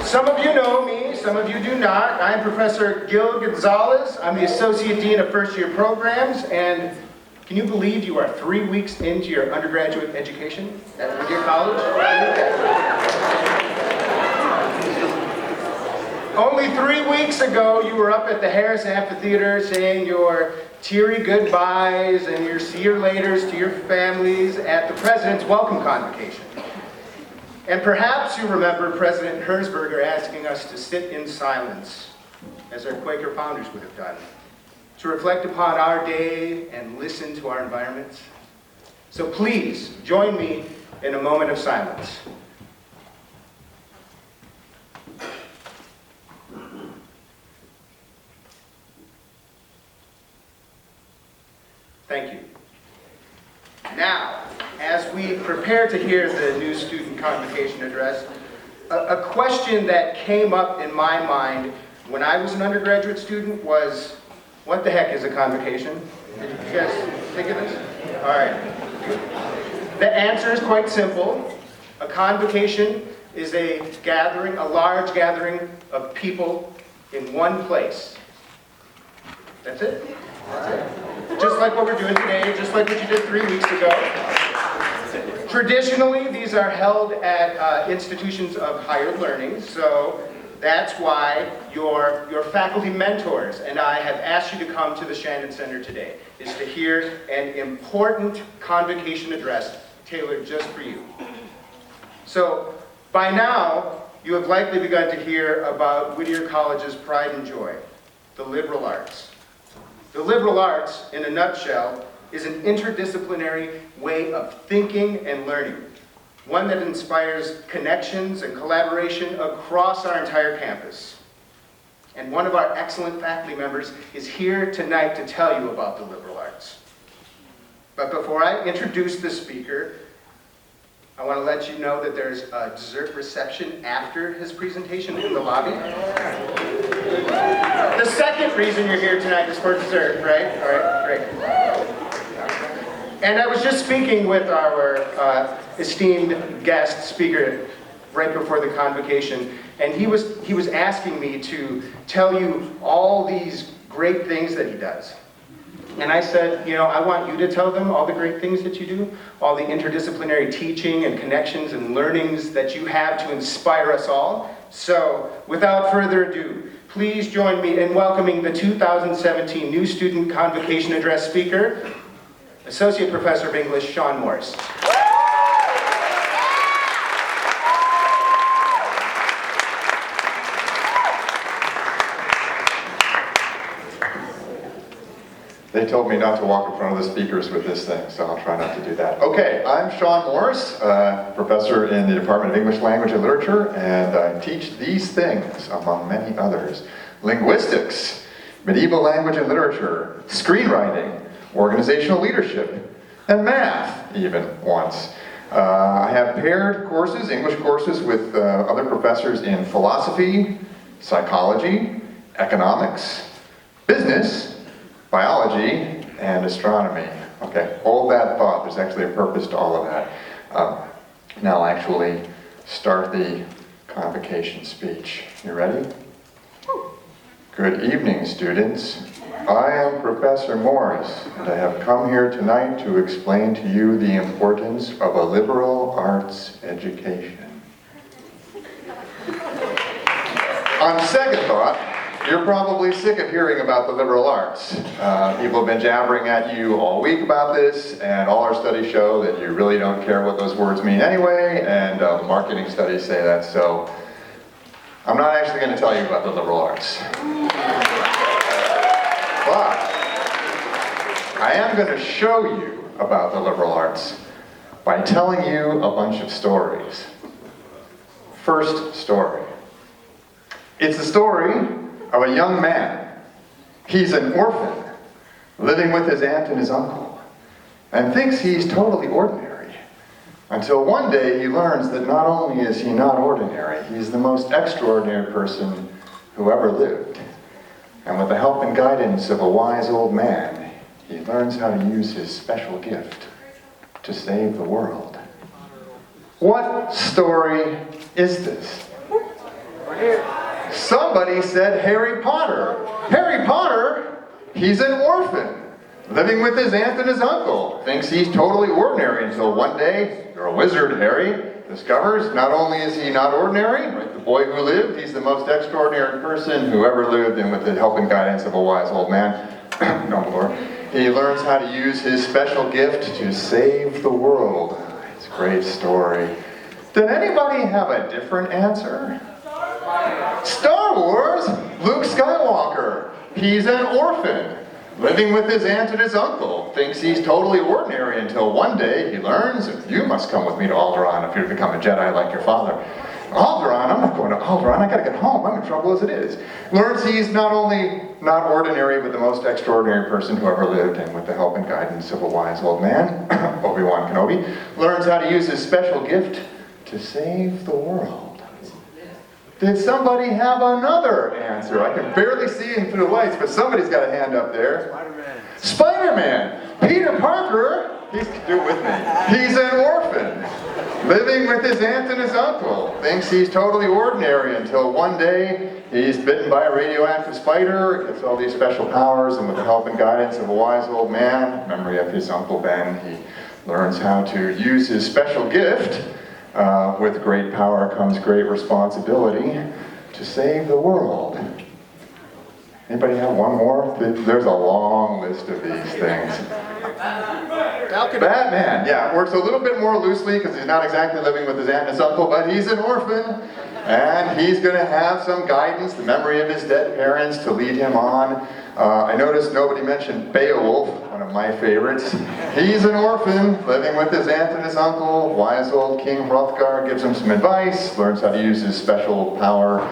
Some of you know me, some of you do not. I'm Professor Gil Gonzalez. I'm the Associate Dean of First Year Programs, and can you believe you are 3 weeks into your undergraduate education at Whittier College? Only 3 weeks ago, you were up at the Harris Amphitheater saying your teary goodbyes and your see you laters to your families at the President's Welcome Convocation. And perhaps you remember President Herzberger asking us to sit in silence, as our Quaker founders would have done, to reflect upon our day and listen to our environments. So please, join me in a moment of silence. Thank you. Now, as we prepare to hear the new Student Convocation address, a question that came up in my mind when I was an undergraduate student was, what the heck is a convocation? Did you guys think of this? All right. The answer is quite simple. A convocation is a gathering, a large gathering of people in one place. That's it. That's it. Just like what we're doing today, just like what you did 3 weeks ago. Traditionally, these are held at institutions of higher learning, so that's why your faculty mentors and I have asked you to come to the Shandon Center today, is to hear an important convocation address tailored just for you. So, by now, you have likely begun to hear about Whittier College's pride and joy, the liberal arts. The liberal arts, in a nutshell, is an interdisciplinary way of thinking and learning, one that inspires connections and collaboration across our entire campus. And one of our excellent faculty members is here tonight to tell you about the liberal arts. But before I introduce the speaker, I want to let you know that there's a dessert reception after his presentation in the lobby. The second reason you're here tonight is for dessert, right? All right, great. And I was just speaking with our esteemed guest speaker right before the convocation, and he was asking me to tell you all these great things that he does. And I said, you know, I want you to tell them all the great things that you do, all the interdisciplinary teaching and connections and learnings that you have to inspire us all. So, without further ado, please join me in welcoming the 2017 New Student Convocation Address speaker, Associate Professor of English, Sean Morris. They told me not to walk in front of the speakers with this thing, so I'll try not to do that. Okay, I'm Sean Morris, professor in the Department of English Language and Literature, and I teach these things, among many others: linguistics, medieval language and literature, screenwriting, organizational leadership, and math, even once. I have paired courses, English courses, with other professors in philosophy, psychology, economics, business, biology, and astronomy. Okay, hold that thought. There's actually a purpose to all of that. Now I'll actually start the convocation speech. You ready? Good evening, students. I am Professor Morris, and I have come here tonight to explain to you the importance of a liberal arts education. On second thought, you're probably sick of hearing about the liberal arts. People have been jabbering at you all week about this, and all our studies show that you really don't care what those words mean anyway, and marketing studies say that, so I'm not actually going to tell you about the liberal arts. But I am going to show you about the liberal arts by telling you a bunch of stories. First story. It's the story of a young man. He's an orphan, living with his aunt and his uncle, and thinks he's totally ordinary, until one day he learns that not only is he not ordinary, he's the most extraordinary person who ever lived. And with the help and guidance of a wise old man, he learns how to use his special gift to save the world. What story is this? Somebody said Harry Potter. Harry Potter, he's an orphan, living with his aunt and his uncle. Thinks he's totally ordinary until one day, you're a wizard, Harry. Discovers not only is he not ordinary, like the boy who lived, he's the most extraordinary person who ever lived, and with the help and guidance of a wise old man, Dumbledore, he learns how to use his special gift to save the world. It's a great story. Did anybody have a different answer? Star Wars, Luke Skywalker. He's an orphan, living with his aunt and his uncle. Thinks he's totally ordinary until one day he learns, you must come with me to Alderaan if you're to become a Jedi like your father. Alderaan? I'm not going to Alderaan. I gotta get home. I'm in trouble as it is. Learns he's not only not ordinary, but the most extraordinary person who ever lived, and with the help and guidance of a wise old man, Obi-Wan Kenobi, learns how to use his special gift to save the world. Did somebody have another answer? I can barely see him through the lights, but somebody's got a hand up there. Spider-Man. Spider-Man. Peter Parker. Do it with me. He's an orphan, living with his aunt and his uncle. Thinks he's totally ordinary until one day he's bitten by a radioactive spider, gets all these special powers, and with the help and guidance of a wise old man, memory of his Uncle Ben, he learns how to use his special gift. With great power comes great responsibility to save the world. Anybody have one more? There's a long list of these things. Batman, yeah, works a little bit more loosely because he's not exactly living with his aunt and his uncle, but he's an orphan, and he's going to have some guidance, the memory of his dead parents, to lead him on. I noticed nobody mentioned Beowulf, one of my favorites. He's an orphan, living with his aunt and his uncle. Wise old King Hrothgar gives him some advice, learns how to use his special power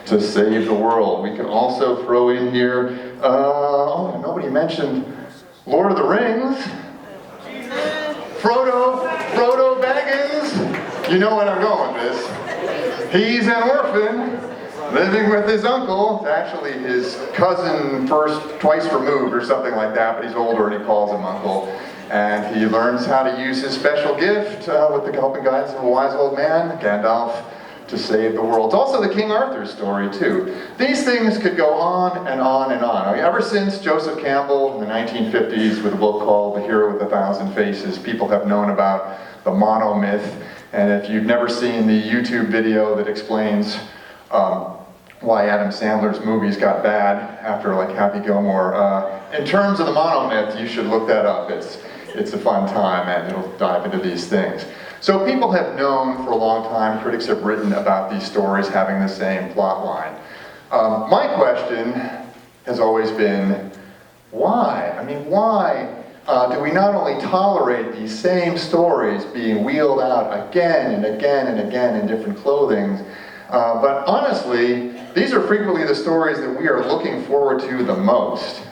to save the world. We can also throw in here, nobody mentioned Lord of the Rings. Frodo Baggins. You know what I'm going with this. He's an orphan, living with his uncle. It's actually his cousin twice removed or something like that, but he's older and he calls him uncle. And he learns how to use his special gift with the help and guidance of a wise old man, Gandalf, to save the world. It's also the King Arthur story, too. These things could go on and on and on. I mean, ever since Joseph Campbell in the 1950s with a book called The Hero with a Thousand Faces, people have known about the monomyth. And if you've never seen the YouTube video that explains why Adam Sandler's movies got bad after like Happy Gilmore, in terms of the monomyth, you should look that up. It's a fun time, and it'll dive into these things. So people have known for a long time, critics have written about these stories having the same plot line. My question has always been, why? I mean, why do we not only tolerate these same stories being wheeled out again and again and again in different clothings, but honestly, these are frequently the stories that we are looking forward to the most.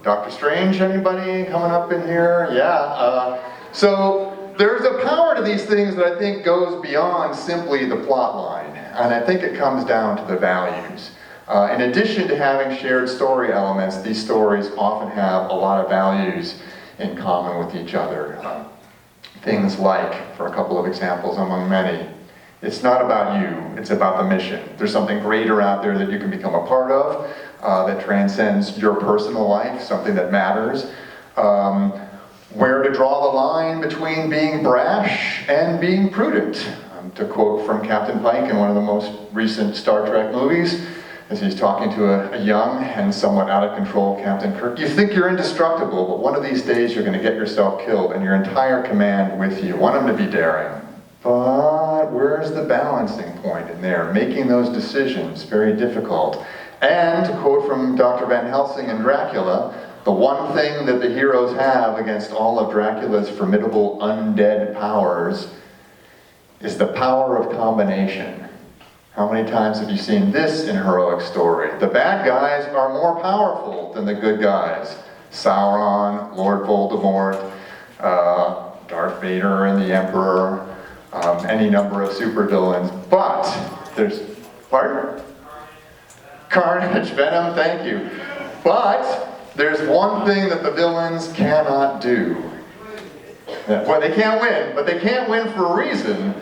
Dr. Strange, anybody coming up in here? Yeah. So there's a power to these things that I think goes beyond simply the plot line, and I think it comes down to the values. In addition to having shared story elements, these stories often have a lot of values in common with each other. Things like, for a couple of examples among many, it's not about you, it's about the mission. There's something greater out there that you can become a part of, that transcends your personal life, something that matters. Where to draw the line between being brash and being prudent. To quote from Captain Pike in one of the most recent Star Trek movies, as he's talking to a young and somewhat out of control Captain Kirk, you think you're indestructible, but one of these days you're going to get yourself killed and your entire command with you. Want them to be daring. But where's the balancing point in there? Making those decisions, very difficult. And to quote from Dr. Van Helsing in Dracula, the one thing that the heroes have against all of Dracula's formidable undead powers is the power of combination. How many times have you seen this in a heroic story? The bad guys are more powerful than the good guys. Sauron, Lord Voldemort, Darth Vader and the Emperor, any number of supervillains. But there's, pardon? Carnage, Venom, thank you. But there's one thing that the villains cannot do. Well, they can't win, but they can't win for a reason.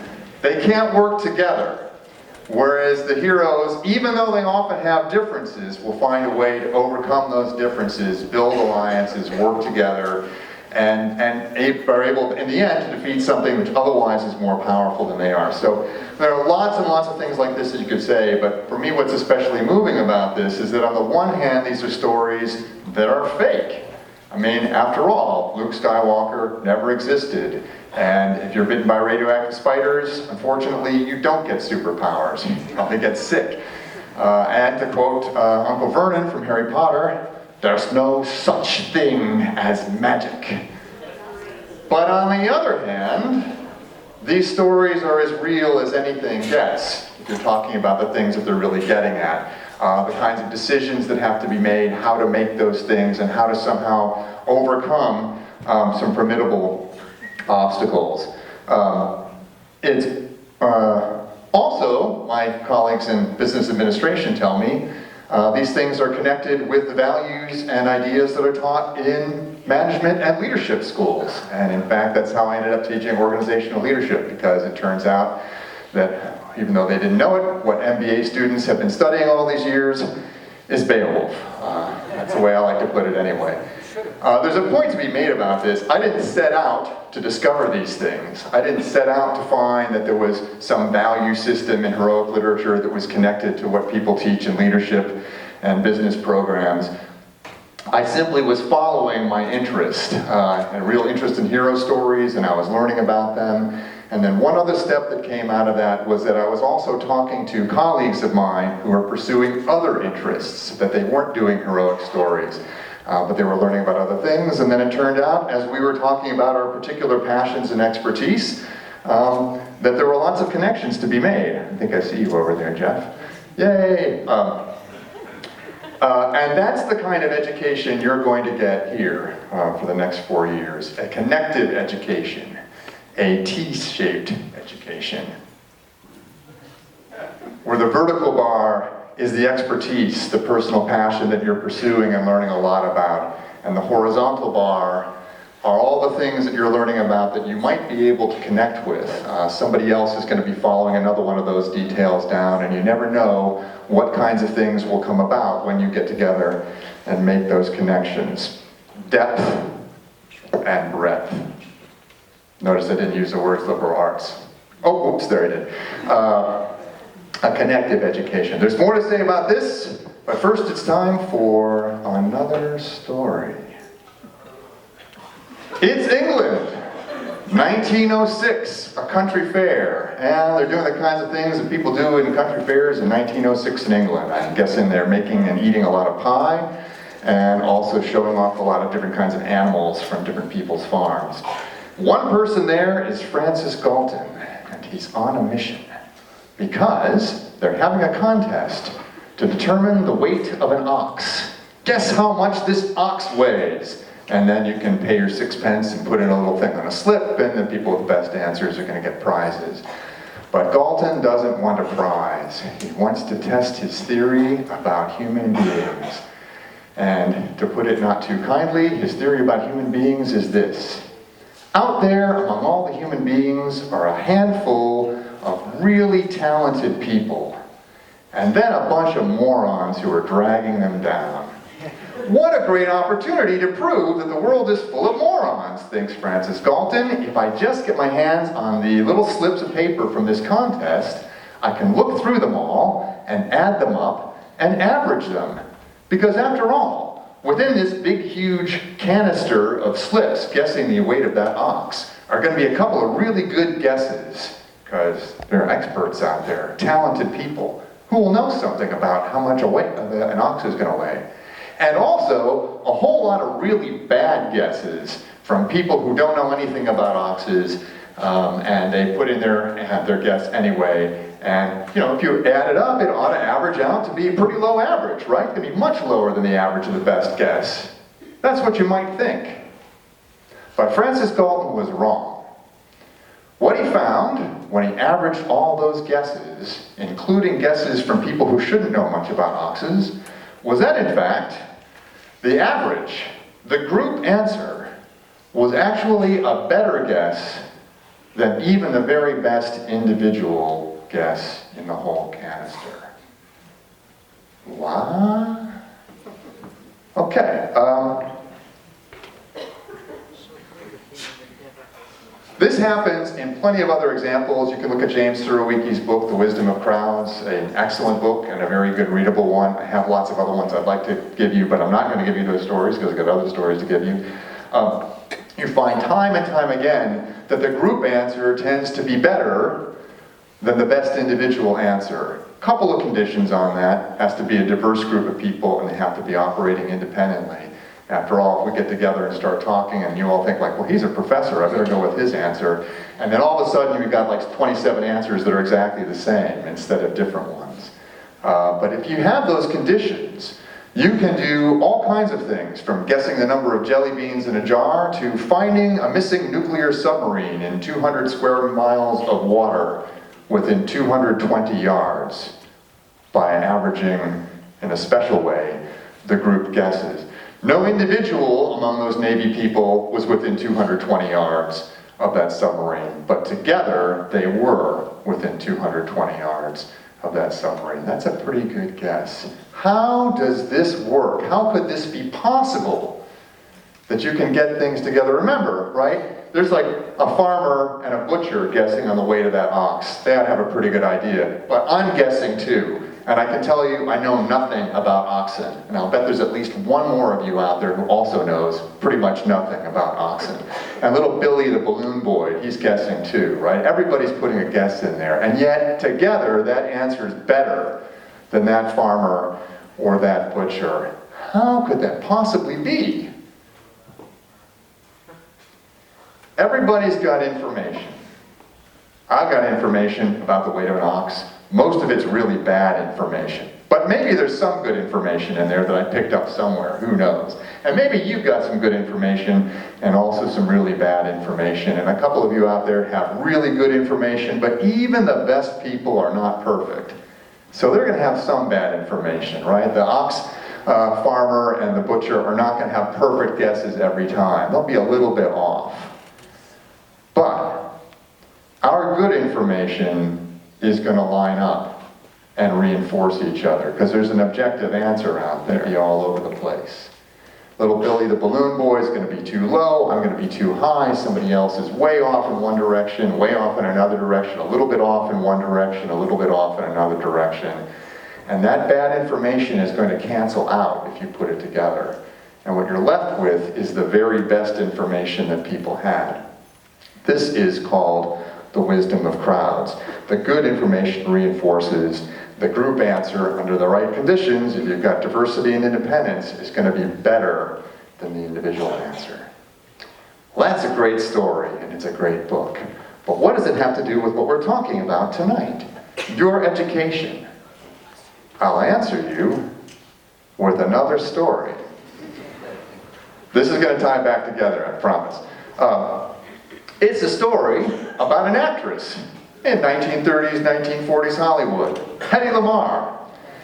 They can't work together. Whereas the heroes, even though they often have differences, will find a way to overcome those differences, build alliances, work together, and are able, in the end, to defeat something which otherwise is more powerful than they are. So there are lots and lots of things like this that you could say, but for me what's especially moving about this is that on the one hand, these are stories that are fake. I mean, after all, Luke Skywalker never existed. And if you're bitten by radioactive spiders, unfortunately, you don't get superpowers. You probably get sick. And to quote Uncle Vernon from Harry Potter, there's no such thing as magic. But on the other hand, these stories are as real as anything gets, if you're talking about the things that they're really getting at. The kinds of decisions that have to be made, how to make those things, and how to somehow overcome some formidable obstacles. Also, my colleagues in business administration tell me, these things are connected with the values and ideas that are taught in management and leadership schools. And in fact, that's how I ended up teaching organizational leadership, because it turns out that even though they didn't know it, what MBA students have been studying all these years is Beowulf. That's the way I like to put it anyway. There's a point to be made about this. I didn't set out to discover these things. I didn't set out to find that there was some value system in heroic literature that was connected to what people teach in leadership and business programs. I simply was following my interest, a real interest in hero stories, and I was learning about them. And then one other step that came out of that was that I was also talking to colleagues of mine who were pursuing other interests, that they weren't doing heroic stories. But they were learning about other things, and then it turned out, as we were talking about our particular passions and expertise, that there were lots of connections to be made. I think I see you over there, Jeff. Yay! And that's the kind of education you're going to get here for the next 4 years. A connected education, a T-shaped education, where the vertical bar is the expertise, the personal passion that you're pursuing and learning a lot about. And the horizontal bar are all the things that you're learning about that you might be able to connect with. Somebody else is going to be following another one of those details down, and you never know what kinds of things will come about when you get together and make those connections. Depth and breadth. Notice I didn't use the words liberal arts. Oh, oops, there I did. A connective education. There's more to say about this, but first it's time for another story. It's England, 1906, a country fair, and they're doing the kinds of things that people do in country fairs in 1906 in England. I'm guessing they're making and eating a lot of pie, and also showing off a lot of different kinds of animals from different people's farms. One person there is Francis Galton, and he's on a mission, because they're having a contest to determine the weight of an ox. Guess how much this ox weighs? And then you can pay your 6 pence and put in a little thing on a slip, and the people with the best answers are going to get prizes. But Galton doesn't want a prize. He wants to test his theory about human beings. And to put it not too kindly, his theory about human beings is this. Out there among all the human beings are a handful of really talented people, and then a bunch of morons who are dragging them down. What a great opportunity to prove that the world is full of morons, thinks Francis Galton. If I just get my hands on the little slips of paper from this contest, I can look through them all and add them up and average them. Because after all, within this big, huge canister of slips guessing the weight of that ox are going to be a couple of really good guesses, because there are experts out there, talented people, who will know something about how much an ox is going to weigh. And also, a whole lot of really bad guesses from people who don't know anything about oxes, and they put in their guess anyway. And, you know, if you add it up, it ought to average out to be a pretty low average, right? It could be much lower than the average of the best guess. That's what you might think. But Francis Galton was wrong. What he found when he averaged all those guesses, including guesses from people who shouldn't know much about oxes, was that in fact, the average, the group answer, was actually a better guess than even the very best individual guess in the whole canister. What? Okay. This happens in plenty of other examples. You can look at James Surowiecki's book, The Wisdom of Crowds, an excellent book and a very good readable one. I have lots of other ones I'd like to give you, but I'm not going to give you those stories because I've got other stories to give you. You find time and time again that the group answer tends to be better than the best individual answer. A couple of conditions on that. It has to be a diverse group of people and they have to be operating independently. After all, if we get together and start talking and you all think like, well, he's a professor, I better go with his answer. And then all of a sudden you've got like 27 answers that are exactly the same instead of different ones. But if you have those conditions, you can do all kinds of things, from guessing the number of jelly beans in a jar to finding a missing nuclear submarine in 200 square miles of water within 220 yards by averaging, in a special way, the group guesses. No individual among those Navy people was within 220 yards of that submarine, but together they were within 220 yards of that submarine. That's a pretty good guess. How does this work? How could this be possible that you can get things together? Remember, right? There's like a farmer and a butcher guessing on the weight of that ox. They ought to have a pretty good idea, but I'm guessing too. And I can tell you, I know nothing about oxen. And I'll bet there's at least one more of you out there who also knows pretty much nothing about oxen. And little Billy the balloon boy, he's guessing too, right? Everybody's putting a guess in there. And yet, together, that answer is better than that farmer or that butcher. How could that possibly be? Everybody's got information. I've got information about the weight of an ox. Most of it's really bad information. But maybe there's some good information in there that I picked up somewhere, who knows? And maybe you've got some good information and also some really bad information. And a couple of you out there have really good information, but even the best people are not perfect. So they're gonna have some bad information, right? The ox farmer and the butcher are not gonna have perfect guesses every time. They'll be a little bit off. But our good information is going to line up and reinforce each other, because there's an objective answer out there. Be all over the place. Little Billy the balloon boy is going to be too low, I'm going to be too high, somebody else is way off in one direction, way off in another direction, a little bit off in one direction, a little bit off in another direction. And that bad information is going to cancel out if you put it together. And what you're left with is the very best information that people had. This is called the wisdom of crowds. The good information reinforces the group answer under the right conditions. If you've got diversity and independence, is going to be better than the individual answer. Well, that's a great story and it's a great book. But what does it have to do with what we're talking about tonight? Your education. I'll answer you with another story. This is going to tie back together, I promise. It's a story about an actress in 1930s, 1940s Hollywood, Hedy Lamarr.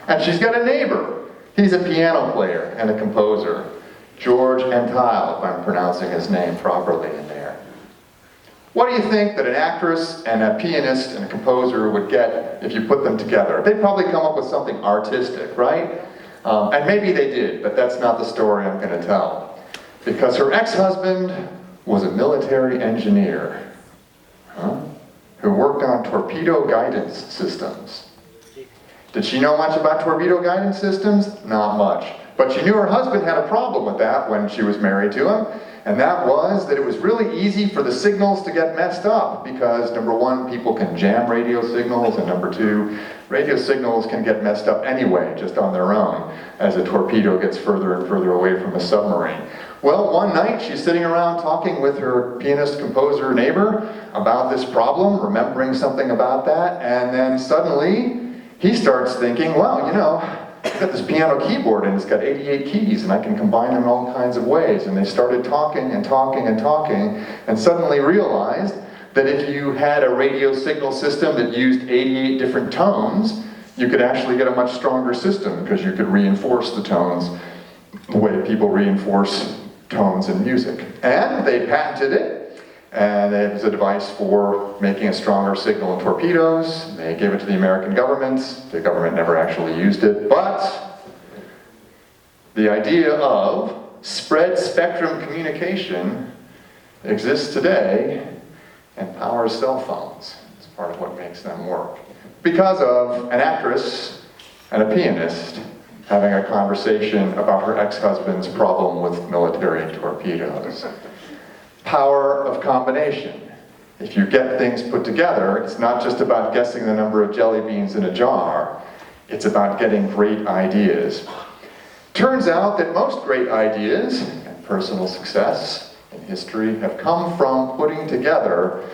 And she's got a neighbor. He's a piano player and a composer, George Entile, if I'm pronouncing his name properly in there. What do you think that an actress and a pianist and a composer would get if you put them together? They'd probably come up with something artistic, right? And maybe they did, but that's not the story I'm going to tell. Because her ex-husband was a military engineer who worked on torpedo guidance systems. Did she know much about torpedo guidance systems? Not much. But she knew her husband had a problem with that when she was married to him, and that was that it was really easy for the signals to get messed up because, number one, people can jam radio signals, and number two, radio signals can get messed up anyway, just on their own, as a torpedo gets further and further away from a submarine. Well, one night she's sitting around talking with her pianist-composer neighbor about this problem, remembering something about that, and then suddenly he starts thinking, well, you know, I've got this piano keyboard and it's got 88 keys and I can combine them in all kinds of ways. And they started talking and talking and talking and suddenly realized that if you had a radio signal system that used 88 different tones, you could actually get a much stronger system because you could reinforce the tones the way people reinforce tones in music. And they patented it, and it was a device for making a stronger signal in torpedoes. They gave it to the American government. The government never actually used it, but the idea of spread spectrum communication exists today and powers cell phones. It's part of what makes them work. Because of an actress and a pianist having a conversation about her ex-husband's problem with military torpedoes. Power of combination. If you get things put together, it's not just about guessing the number of jelly beans in a jar, it's about getting great ideas. Turns out that most great ideas and personal success in history have come from putting together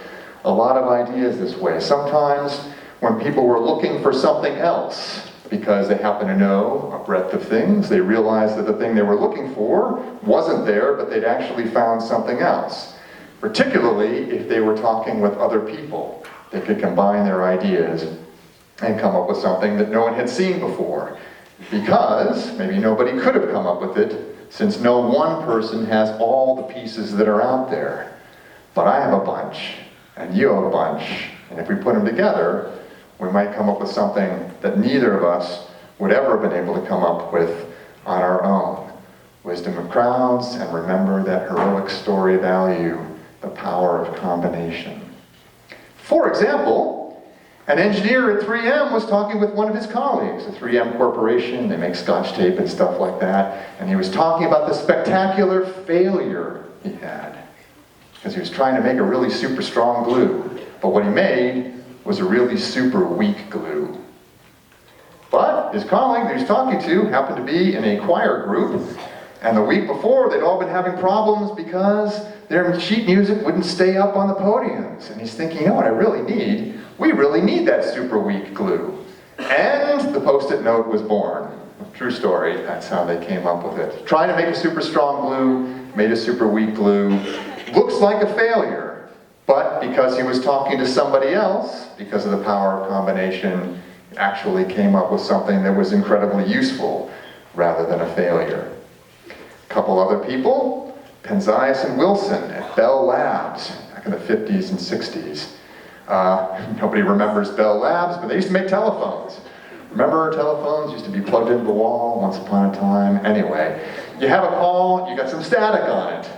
a lot of ideas this way. Sometimes when people were looking for something else, because they happen to know a breadth of things, they realized that the thing they were looking for wasn't there, but they'd actually found something else. Particularly if they were talking with other people. They could combine their ideas and come up with something that no one had seen before. Because maybe nobody could have come up with it, since no one person has all the pieces that are out there. But I have a bunch, and you have a bunch, and if we put them together, we might come up with something that neither of us would ever have been able to come up with on our own. Wisdom of crowds, and remember that heroic story value, the power of combination. For example, an engineer at 3M was talking with one of his colleagues, the 3M Corporation, they make Scotch tape and stuff like that, and he was talking about the spectacular failure he had. Because he was trying to make a really super strong glue, but what he made was a really super weak glue. But his colleague that he was talking to happened to be in a choir group, and the week before they'd all been having problems because their sheet music wouldn't stay up on the podiums. And he's thinking, you know what I really need? We really need that super weak glue. And the Post-it note was born. True story, that's how they came up with it. Trying to make a super strong glue, made a super weak glue. Looks like a failure. But because he was talking to somebody else, because of the power of combination, actually came up with something that was incredibly useful rather than a failure. A couple other people, Penzias and Wilson at Bell Labs back in the 50s and 60s. Nobody remembers Bell Labs, but they used to make telephones. Remember telephones used to be plugged into the wall once upon a time? Anyway, you have a call, you got some static on it.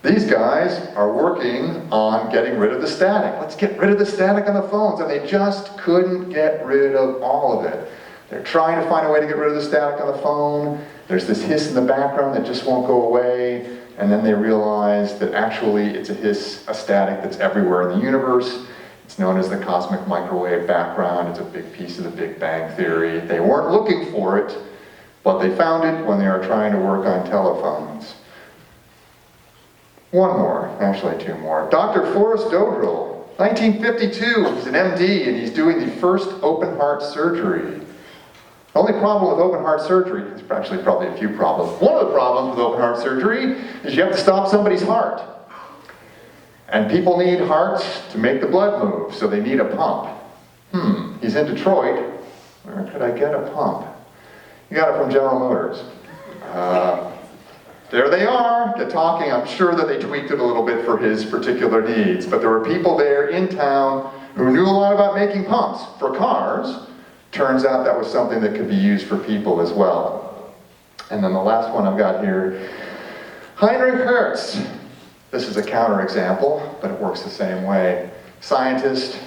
These guys are working on getting rid of the static. Let's get rid of the static on the phones, and they just couldn't get rid of all of it. They're trying to find a way to get rid of the static on the phone. There's this hiss in the background that just won't go away, and then they realize that actually it's a hiss, a static that's everywhere in the universe. It's known as the cosmic microwave background. It's a big piece of the Big Bang Theory. They weren't looking for it, but they found it when they were trying to work on telephones. One more, actually two more. Dr. Forrest Dodrill, 1952, he's an MD and he's doing the first open heart surgery. The only problem with open heart surgery, there's actually probably a few problems. One of the problems with open heart surgery is you have to stop somebody's heart. And people need hearts to make the blood move, so they need a pump. He's in Detroit. Where could I get a pump? You got it from General Motors. There they are, they're talking. I'm sure that they tweaked it a little bit for his particular needs, but there were people there in town who knew a lot about making pumps for cars. Turns out that was something that could be used for people as well. And then the last one I've got here, Heinrich Hertz. This is a counterexample, but it works the same way. Scientist,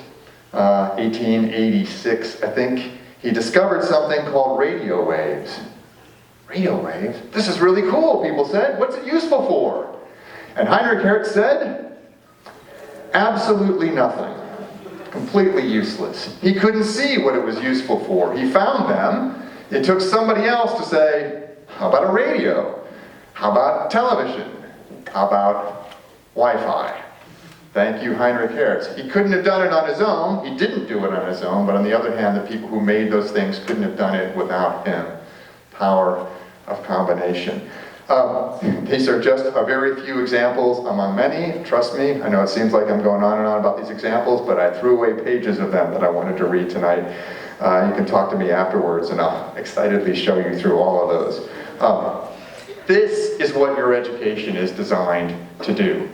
1886, I think. He discovered something called radio waves. Radio waves? This is really cool, people said. What's it useful for? And Heinrich Hertz said, absolutely nothing. Completely useless. He couldn't see what it was useful for. He found them. It took somebody else to say, how about a radio? How about television? How about Wi-Fi? Thank you, Heinrich Hertz. He couldn't have done it on his own. He didn't do it on his own, but on the other hand, the people who made those things couldn't have done it without him. Power of combination. These are just a very few examples among many. Trust me, I know it seems like I'm going on and on about these examples, but I threw away pages of them that I wanted to read tonight. You can talk to me afterwards and I'll excitedly show you through all of those. This is what your education is designed to do.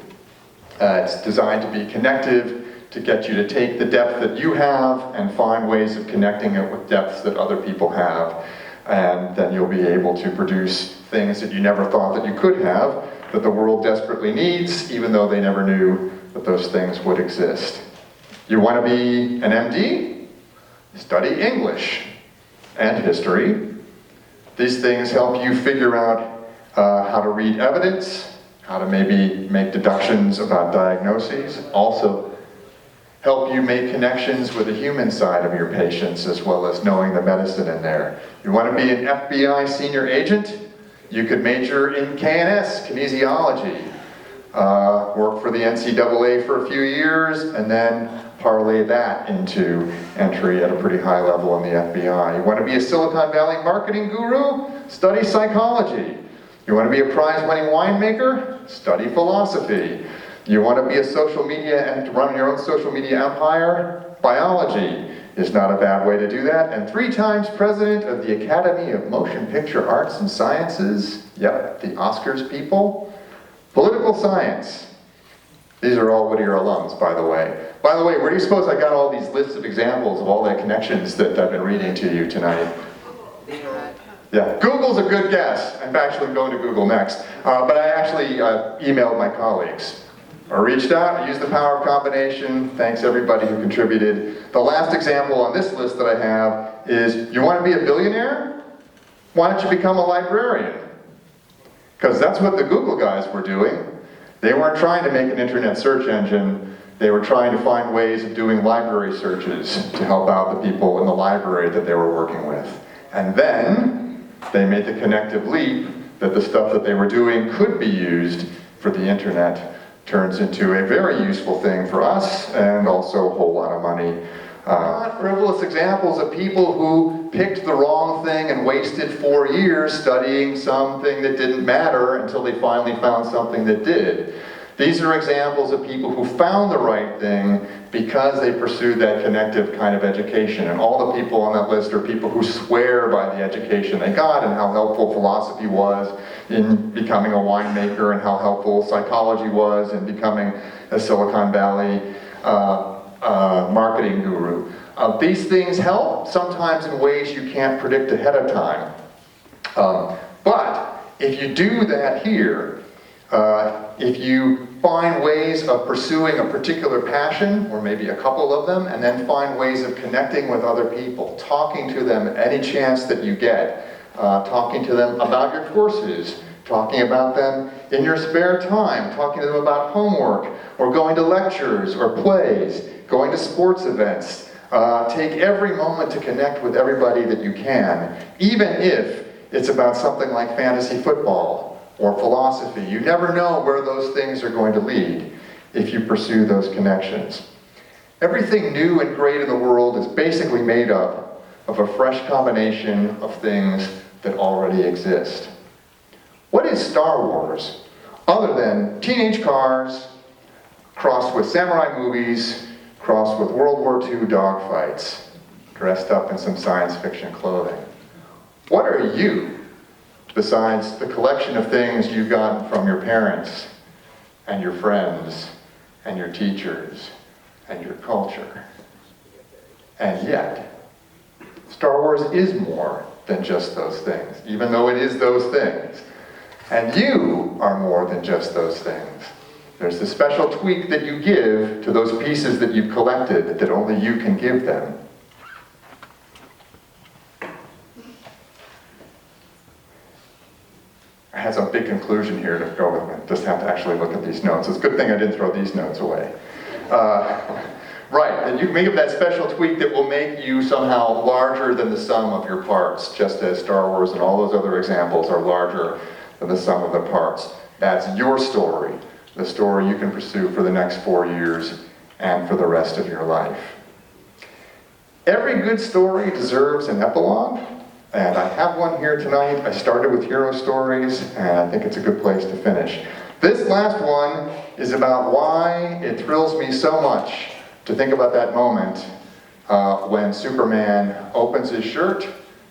It's designed to be connective, to get you to take the depth that you have and find ways of connecting it with depths that other people have. And then you'll be able to produce things that you never thought that you could have, that the world desperately needs, even though they never knew that those things would exist. You want to be an MD? Study English and history. These things help you figure out how to read evidence, how to maybe make deductions about diagnoses, also help you make connections with the human side of your patients as well as knowing the medicine in there. You want to be an FBI senior agent? You could major in KNS, kinesiology, work for the NCAA for a few years, and then parlay that into entry at a pretty high level in the FBI. You want to be a Silicon Valley marketing guru? Study psychology. You want to be a prize-winning winemaker? Study philosophy. You want to be a social media and run your own social media empire? Biology is not a bad way to do that. And 3 times president of the Academy of Motion Picture Arts and Sciences. Yep, the Oscars people. Political science. These are all Whittier alums, by the way. By the way, where do you suppose I got all these lists of examples of all the connections that I've been reading to you tonight? Yeah, Google's a good guess. I'm actually going to Google next. But I actually emailed my colleagues. I reached out, I used the power of combination. Thanks everybody who contributed. The last example on this list that I have is, you want to be a billionaire? Why don't you become a librarian? Because that's what the Google guys were doing. They weren't trying to make an internet search engine. They were trying to find ways of doing library searches to help out the people in the library that they were working with. And then they made the connective leap that the stuff that they were doing could be used for the internet. Turns into a very useful thing for us and also a whole lot of money. Not frivolous examples of people who picked the wrong thing and wasted 4 years studying something that didn't matter until they finally found something that did. These are examples of people who found the right thing because they pursued that connective kind of education. And all the people on that list are people who swear by the education they got and how helpful philosophy was in becoming a winemaker and how helpful psychology was in becoming a Silicon Valley marketing guru. These things help, sometimes in ways you can't predict ahead of time. But if you do that here, if you find ways of pursuing a particular passion, or maybe a couple of them, and then find ways of connecting with other people, talking to them any chance that you get, talking to them about your courses, talking about them in your spare time, talking to them about homework, or going to lectures or plays, going to sports events. Take every moment to connect with everybody that you can, even if it's about something like fantasy football or philosophy. You never know where those things are going to lead if you pursue those connections. Everything new and great in the world is basically made up of a fresh combination of things that already exist. What is Star Wars other than teenage cars crossed with samurai movies, crossed with World War II dogfights, dressed up in some science fiction clothing? What are you besides the collection of things you've gotten from your parents and your friends and your teachers and your culture? And yet, Star Wars is more than just those things, even though it is those things. And you are more than just those things. There's the special tweak that you give to those pieces that you've collected that only you can give them. I had some big conclusion here to go with. Just have to actually look at these notes. It's a good thing I didn't throw these notes away. Right, and you can make up that special tweak that will make you somehow larger than the sum of your parts, just as Star Wars and all those other examples are larger than the sum of the parts. That's your story, the story you can pursue for the next 4 years and for the rest of your life. Every good story deserves an epilogue. And I have one here tonight. I started with hero stories, and I think it's a good place to finish. This last one is about why it thrills me so much to think about that moment when Superman opens his shirt,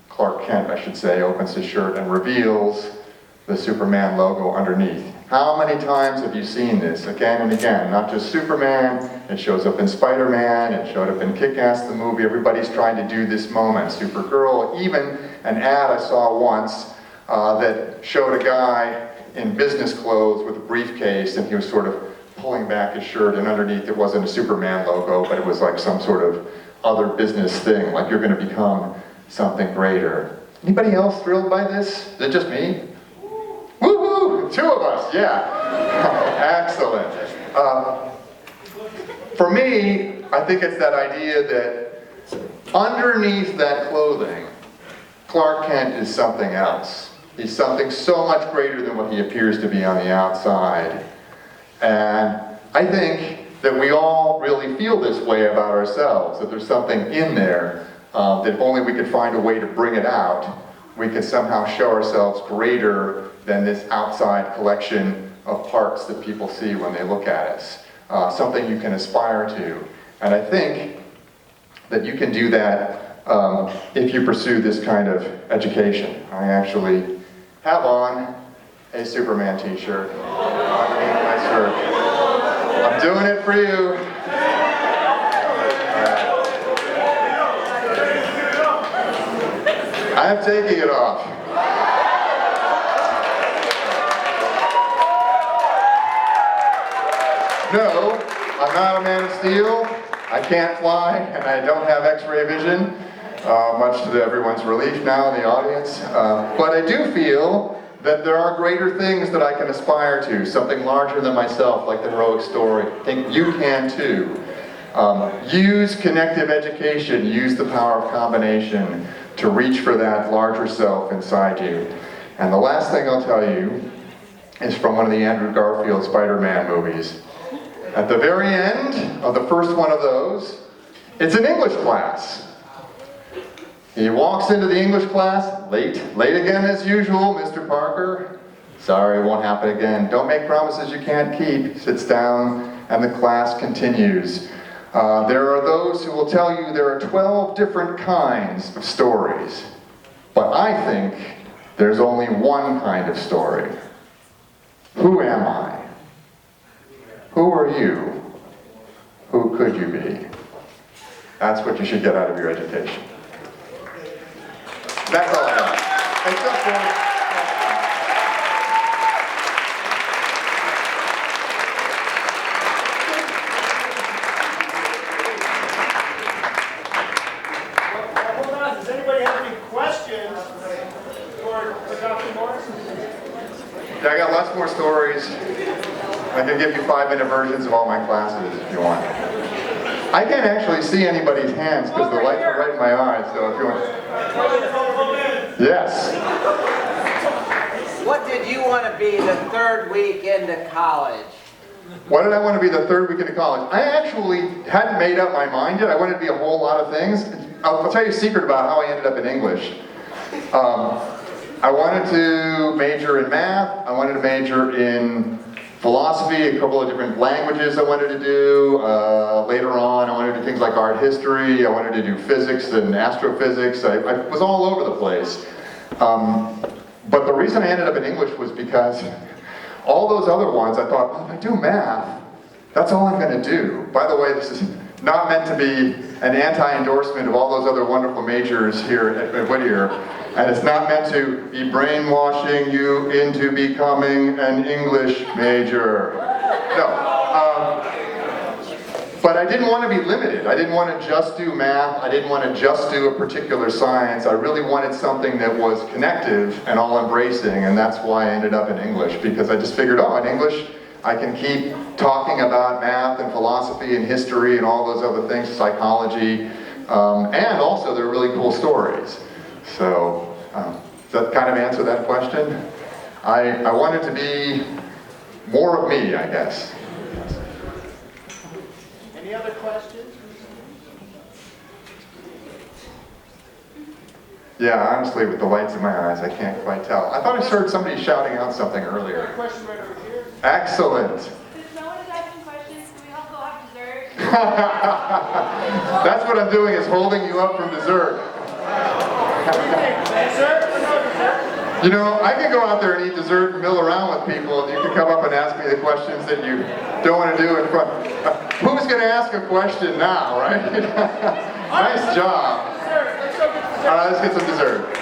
Clark Kent, I should say, opens his shirt and reveals the Superman logo underneath. How many times have you seen this again and again? Not just Superman, it shows up in Spider-Man, it showed up in Kick-Ass the movie. Everybody's trying to do this moment. Supergirl, even an ad I saw once that showed a guy in business clothes with a briefcase, and he was sort of pulling back his shirt, and underneath it wasn't a Superman logo, but it was like some sort of other business thing, like you're going to become something greater. Anybody else thrilled by this? Is it just me? Woohoo! 2 of us, yeah. Excellent. For me, I think it's that idea that underneath that clothing, Clark Kent is something else. He's something so much greater than what he appears to be on the outside. And I think that we all really feel this way about ourselves, that there's something in there that if only we could find a way to bring it out, we could somehow show ourselves greater than this outside collection of parts that people see when they look at us. Something you can aspire to. And I think that you can do that if you pursue this kind of education. I actually have on a Superman t-shirt underneath my shirt. I'm doing it for you. I'm taking it off. No, I'm not a Man of Steel. I can't fly, and I don't have X-ray vision, much to everyone's relief now in the audience. But I do feel that there are greater things that I can aspire to, something larger than myself, like the heroic story. I think you can too. Use connective education, use the power of combination to reach for that larger self inside you. And the last thing I'll tell you is from one of the Andrew Garfield Spider-Man movies. At the very end of the first one of those, it's an English class. He walks into the English class, late again as usual, Mr. Parker. Sorry, it won't happen again. Don't make promises you can't keep. Sits down, and the class continues. There are those who will tell you there are 12 different kinds of stories. But I think there's only one kind of story. Who am I? Who are you? Who could you be? That's what you should get out of your education. That's all I got. Except for... Hold on, does anybody have any questions for Dr. Morris? Yeah, I got lots more stories. I can give you 5-minute versions of all my classes if you want. I can't actually see anybody's hands because the lights are right in my eyes, so if you want... Yes. What did you want to be the 3rd week into college? Why did I want to be the 3rd week into college? I actually hadn't made up my mind yet. I wanted to be a whole lot of things. I'll tell you a secret about how I ended up in English. I wanted to major in math. I wanted to major in philosophy, a couple of different languages I wanted to do. Later on, I wanted to do things like art history. I wanted to do physics and astrophysics. I was all over the place. But the reason I ended up in English was because all those other ones, I thought, well, if I do math, that's all I'm going to do. By the way, this is not meant to be an anti-endorsement of all those other wonderful majors here at Whittier. And it's not meant to be brainwashing you into becoming an English major. No. But I didn't want to be limited. I didn't want to just do math. I didn't want to just do a particular science. I really wanted something that was connective and all-embracing, and that's why I ended up in English, because I just figured, oh, in English, I can keep talking about math and philosophy and history and all those other things, psychology, and also they're really cool stories. So, does that kind of answer that question? I wanted to be more of me, I guess. Any other questions? Yeah, honestly, with the lights in my eyes, I can't quite tell. I thought I heard somebody shouting out something earlier. Question right over here. Excellent. Since no one is asking questions, can we all go have dessert? That's what I'm doing, is holding you up from dessert. You know, I can go out there and eat dessert and mill around with people, and you can come up and me the questions that you don't want to do in front. Who's going to ask a question now, right? Nice job. All right, let's get some dessert.